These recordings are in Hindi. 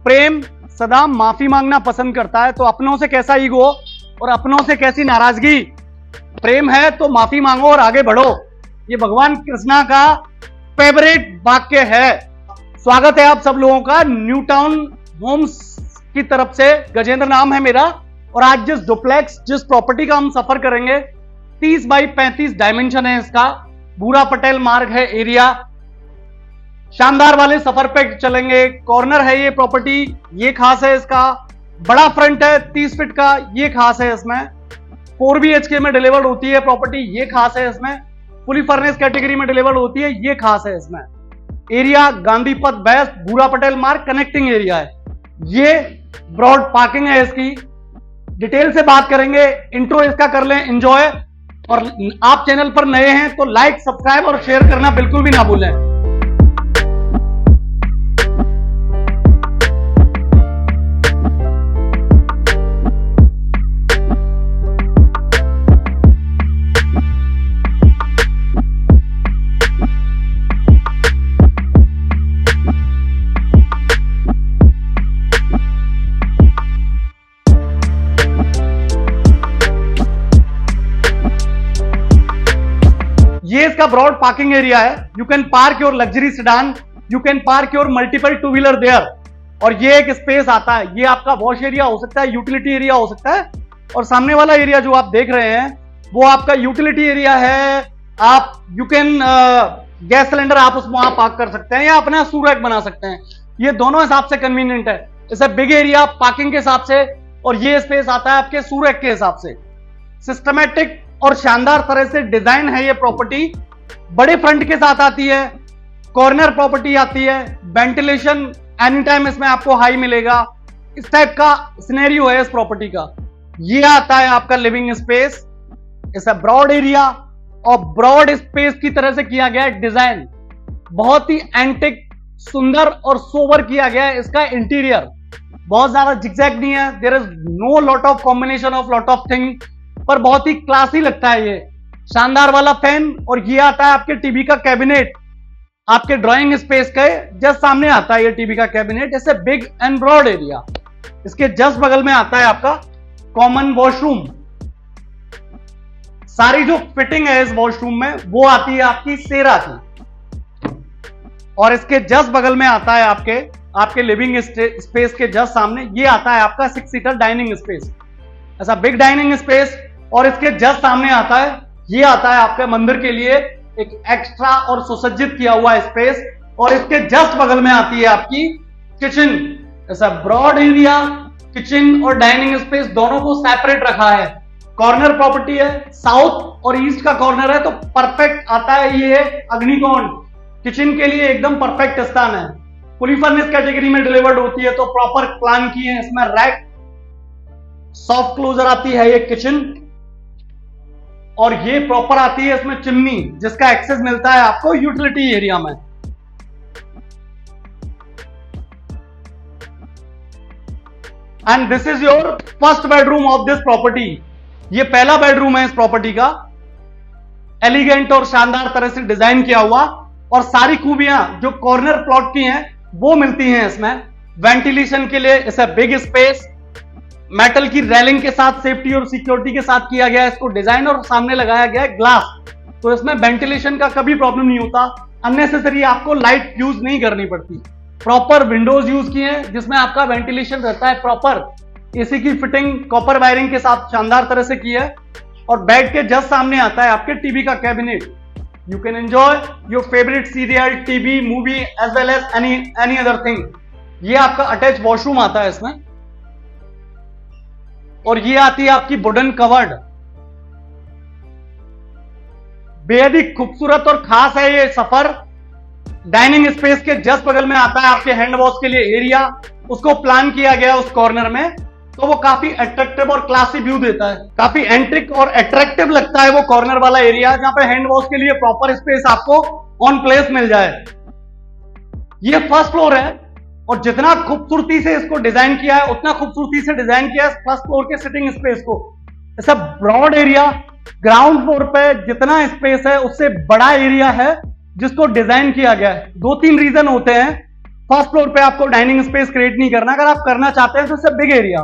प्रेम सदा माफी मांगना पसंद करता है, तो अपनों से कैसा ईगो और अपनों से कैसी नाराजगी। प्रेम है तो माफी मांगो और आगे बढ़ो, ये भगवान कृष्णा का फेवरेट वाक्य है। स्वागत है आप सब लोगों का न्यू टाउन होम्स की तरफ से। गजेंद्र नाम है मेरा, और आज जिस प्रॉपर्टी का हम सफर करेंगे 30 बाई 35 डायमेंशन है इसका, भूरा पटेल मार्ग है एरिया। शानदार वाले सफर पे चलेंगे। कॉर्नर है ये प्रॉपर्टी, ये खास है इसका। बड़ा फ्रंट है 30 फीट का, ये खास है इसमें। 4 BHK में डिलीवर्ड होती है प्रॉपर्टी, ये खास है इसमें। फुली फर्निश कैटेगरी में डिलीवर्ड होती है, ये खास है इसमें। एरिया गांधी पथ बेस्ट, भूरा पटेल मार्ग कनेक्टिंग एरिया है। ये ब्रॉड पार्किंग है इसकी। डिटेल से बात करेंगे, इंट्रो इसका कर लें एंजॉय। और आप चैनल पर नए हैं तो लाइक, सब्सक्राइब और शेयर करना बिल्कुल भी ना भूलें। ये इसका ब्रॉड पार्किंग एरिया है। You can park your luxury sedan, you can park your multiple two wheeler there. और ये एक स्पेस आता है, ये आपका वॉश एरिया हो सकता है, यूटिलिटी एरिया हो सकता है। और सामने वाला एरिया जो आप देख रहे हैं वो आपका यूटिलिटी एरिया है। आप यू कैन गैस सिलेंडर आप उसमें वहां पार्क कर सकते हैं या अपना शू रैक बना सकते हैं। ये दोनों हिसाब से कन्वीनियंट है। इसे बिग एरिया पार्किंग के हिसाब से, और ये स्पेस आता है आपके शू रैक के हिसाब से। सिस्टमैटिक और शानदार तरह से डिजाइन है ये प्रॉपर्टी। बड़े फ्रंट के साथ आती है, कॉर्नर प्रॉपर्टी आती है, वेंटिलेशन एनी टाइम इसमें आपको हाई मिलेगा। इस टाइप का सिनेरियो है इस प्रॉपर्टी का। ये आता है आपका लिविंग स्पेस। इसे ब्रॉड एरिया और ब्रॉड स्पेस की तरह से किया गया है डिजाइन। बहुत ही एंटिक, सुंदर और सोबर किया गया है इसका इंटीरियर। बहुत ज्यादा जिगजैग नहीं है, there is no lot of combination of lot of thing, पर बहुत ही क्लासी लगता है ये। शानदार वाला फैन, और ये आता है आपके टीवी का कैबिनेट। आपके ड्राइंग स्पेस के जस्ट सामने आता है ये टीवी का कैबिनेट। ऐसे बिग एंड ब्रॉड एरिया। इसके जस्ट बगल में आता है आपका कॉमन वॉशरूम। सारी जो फिटिंग है इस वॉशरूम में वो आती है आपकी सेरा की। और इसके जस्ट बगल में आता है आपके लिविंग स्पेस के जस्ट सामने ये आता है आपका 6 सीटर डाइनिंग स्पेस। ऐसा बिग डाइनिंग स्पेस। और इसके जस्ट सामने आता है, ये आता है आपके मंदिर के लिए एक एक्स्ट्रा और सुसज्जित किया हुआ स्पेस। और इसके जस्ट बगल में आती है आपकी किचन। ऐसा ब्रॉड एरिया, किचन और डाइनिंग स्पेस दोनों को सेपरेट रखा है। कॉर्नर प्रॉपर्टी है, साउथ और ईस्ट का कॉर्नर है, तो परफेक्ट आता है ये अग्निकोण। किचन के लिए एकदम परफेक्ट स्थान है। फुली फर्निश कैटेगरी में डिलीवर्ड होती है, तो प्रॉपर प्लान किए हैं इसमें रैक, सॉफ्ट क्लोजर आती है ये किचन। और ये प्रॉपर आती है इसमें चिमनी, जिसका एक्सेस मिलता है आपको यूटिलिटी एरिया में। And this is your first bedroom of this property. ये पहला बेडरूम है इस प्रॉपर्टी का। एलिगेंट और शानदार तरह से डिजाइन किया हुआ, और सारी खूबियां जो कॉर्नर प्लॉट की हैं वो मिलती हैं इसमें। वेंटिलेशन के लिए इसे बिग स्पेस, मेटल की रेलिंग के साथ सेफ्टी और सिक्योरिटी के साथ किया गया है इसको डिजाइन, और सामने लगाया गया है ग्लास, तो इसमें वेंटिलेशन का कभी प्रॉब्लम नहीं होता। अननेसेसरी आपको लाइट यूज नहीं करनी पड़ती। प्रॉपर विंडोज यूज किए हैं जिसमें आपका वेंटिलेशन रहता है प्रॉपर। एसी की फिटिंग कॉपर वायरिंग के साथ शानदार तरह से की है। और बेड के जस्ट सामने आता है आपके टीवी का cabinet. You can enjoy your favourite serial, TV, movie as well as any other thing. ये आपका अटैच वॉशरूम आता है इसमें। और ये आती है आपकी वुडन कवर्ड। बेहद ही खूबसूरत और खास है ये सफर। डाइनिंग स्पेस के जस्ट बगल में आता है आपके हैंड वॉश के लिए एरिया। उसको प्लान किया गया उस कॉर्नर में, तो वो काफी अट्रैक्टिव और क्लासी व्यू देता है। काफी एंट्रिक और अट्रैक्टिव लगता है वो कॉर्नर वाला एरिया, जहां पे हैंड वॉश के लिए प्रॉपर स्पेस आपको ऑन प्लेस मिल जाए। ये फर्स्ट फ्लोर है, और जितना खूबसूरती से इसको डिजाइन किया है उतना खूबसूरती से डिजाइन किया है फर्स्ट फ्लोर के सिटिंग स्पेस को। ऐसा ब्रॉड एरिया, ग्राउंड फ्लोर पे जितना स्पेस है उससे बड़ा एरिया है जिसको डिजाइन किया गया है। 2-3 रीजन होते हैं। फर्स्ट फ्लोर पे आपको डाइनिंग स्पेस क्रिएट नहीं करना, अगर आप करना चाहते हैं तो it's big area.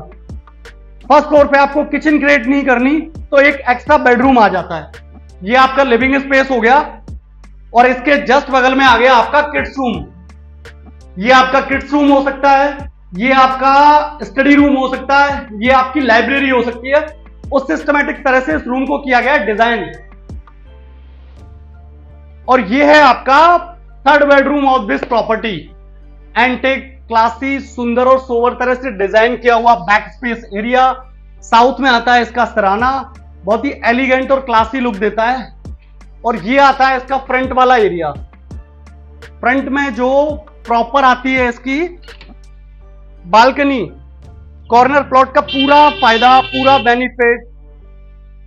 First floor पे आपको किचन क्रिएट नहीं करनी तो एक एक्स्ट्रा बेडरूम आ जाता है। ये आपका लिविंग स्पेस हो गया और इसके जस्ट बगल में आ गया आपका किड्स रूम। ये आपका किड्स रूम हो सकता है, ये आपका स्टडी रूम हो सकता है, ये आपकी लाइब्रेरी हो सकती है। उस सिस्टमैटिक तरह से इस रूम को किया गया है डिजाइन। और ये है आपका third bedroom of this property. Antique, classy, सुंदर और सोवर तरह से डिजाइन किया हुआ बैक स्पेस एरिया। साउथ में आता है इसका सराना, बहुत ही एलिगेंट और क्लासी लुक देता है। और ये आता है इसका फ्रंट वाला एरिया। फ्रंट में जो प्रॉपर आती है इसकी बालकनी, कॉर्नर प्लॉट का पूरा फायदा, पूरा बेनिफिट,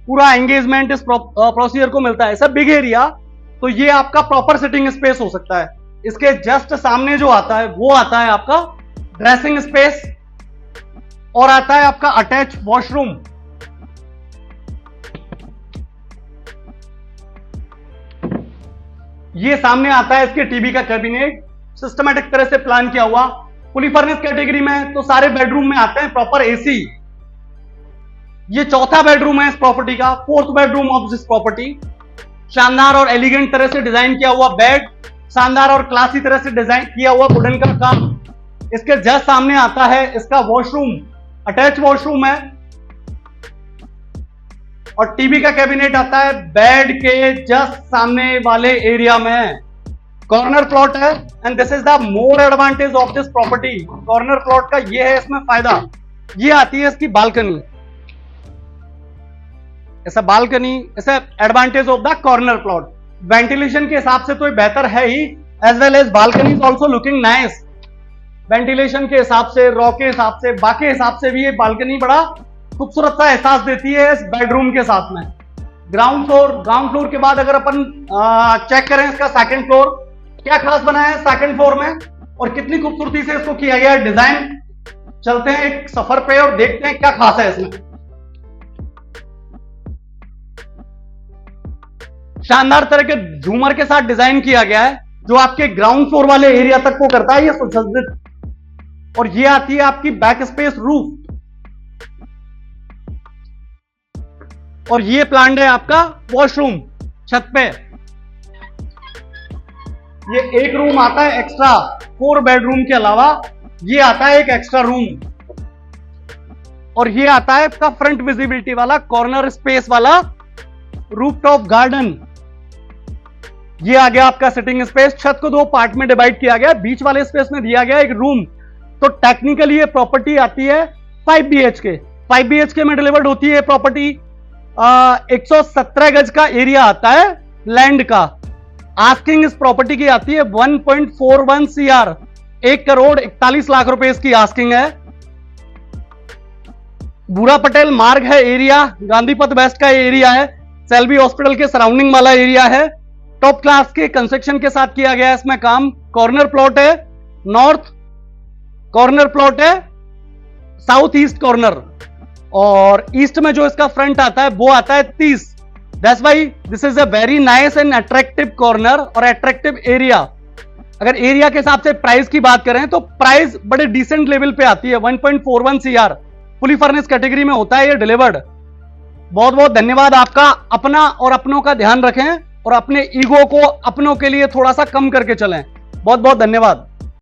पूरा एंगेजमेंट इस प्रोसीजर को मिलता है। सब बिग एरिया, तो ये आपका प्रॉपर सिटिंग स्पेस हो सकता है। इसके जस्ट सामने जो आता है वो आता है आपका ड्रेसिंग स्पेस और आता है आपका अटैच वॉशरूम। ये सामने आता है इसके टीवी का कैबिनेट, सिस्टमैटिक तरह से प्लान किया हुआ। फुली फर्निश कैटेगरी में तो सारे बेडरूम में आते हैं प्रॉपर एसी। ये चौथा बेडरूम है इस प्रॉपर्टी का, fourth bedroom of this property. शानदार और एलिगेंट तरह से डिजाइन किया हुआ बेड, शानदार और क्लासी तरह से डिजाइन किया हुआ वुडन का काम। इसके जस्ट सामने आता है इसका वॉशरूम, अटैच वॉशरूम है और टीवी का कैबिनेट आता है बेड के जस्ट सामने वाले एरिया में। कॉर्नर प्लॉट है and this is the more advantage of this property. Corner plot का ये है इसमें फायदा, ये आती है इसकी बालकनी। ऐसा बालकनी, ऐसा advantage of the corner plot. Ventilation के हिसाब से तो ये बेहतर है ही, as well as balcony is also looking nice. Ventilation के हिसाब से, रॉ के हिसाब से, बाकी हिसाब से भी ये बालकनी बड़ा खूबसूरत सा एहसास देती है इस बेडरूम के साथ में। ग्राउंड फ्लोर के बाद अगर अपन चेक करें इसका सेकंड फ्लोर, क्या खास बना है सेकंड फ्लोर में और कितनी खूबसूरती से इसको किया गया है डिजाइन। चलते हैं एक सफर पे और देखते हैं क्या खास है इसमें। शानदार तरह के झूमर के साथ डिजाइन किया गया है जो आपके ग्राउंड फ्लोर वाले एरिया तक को करता है ये सुसज्जित। और ये आती है आपकी बैक स्पेस रूफ और ये प्लान्ड है आपका वॉशरूम छत पे। ये एक रूम आता है एक्स्ट्रा, 4 बेडरूम के अलावा ये आता है एक एक्स्ट्रा रूम। और ये आता है आपका फ्रंट विजिबिलिटी वाला, कॉर्नर स्पेस वाला रूफटॉप गार्डन। ये आ गया आपका सिटिंग स्पेस। छत को 2 पार्ट में डिवाइड किया गया, बीच वाले स्पेस में दिया गया एक रूम। तो टेक्निकली ये प्रॉपर्टी आती है 5 BHK। 5 BHK में डिलीवर्ड होती है प्रॉपर्टी। 117 गज का एरिया आता है लैंड का। आस्किंग इस प्रॉपर्टी की आती है 1.41 CR, 1,41,00,000 रुपए इसकी आस्किंग है। बूरा पटेल मार्ग है एरिया, गांधीपथ वेस्ट का एरिया है, सेल्वी हॉस्पिटल के सराउंडिंग वाला एरिया है। टॉप क्लास के कंस्ट्रक्शन के साथ किया गया है इसमें काम। कॉर्नर प्लॉट है नॉर्थ, कॉर्नर प्लॉट है साउथ ईस्ट कॉर्नर और ईस्ट में जो इसका फ्रंट आता है वो आता है 30। That's why this is a very nice and attractive corner और अट्रैक्टिव एरिया। अगर एरिया के हिसाब से प्राइस की बात करें तो प्राइस बड़े डिसेंट लेवल पे आती है, 1.41 CR फुली फर्निश कैटेगरी में होता है ये डिलीवर्ड। बहुत बहुत धन्यवाद आपका। अपना और अपनों का ध्यान रखें और अपने ईगो को अपनों के लिए थोड़ा सा कम करके चलें। बहुत बहुत धन्यवाद।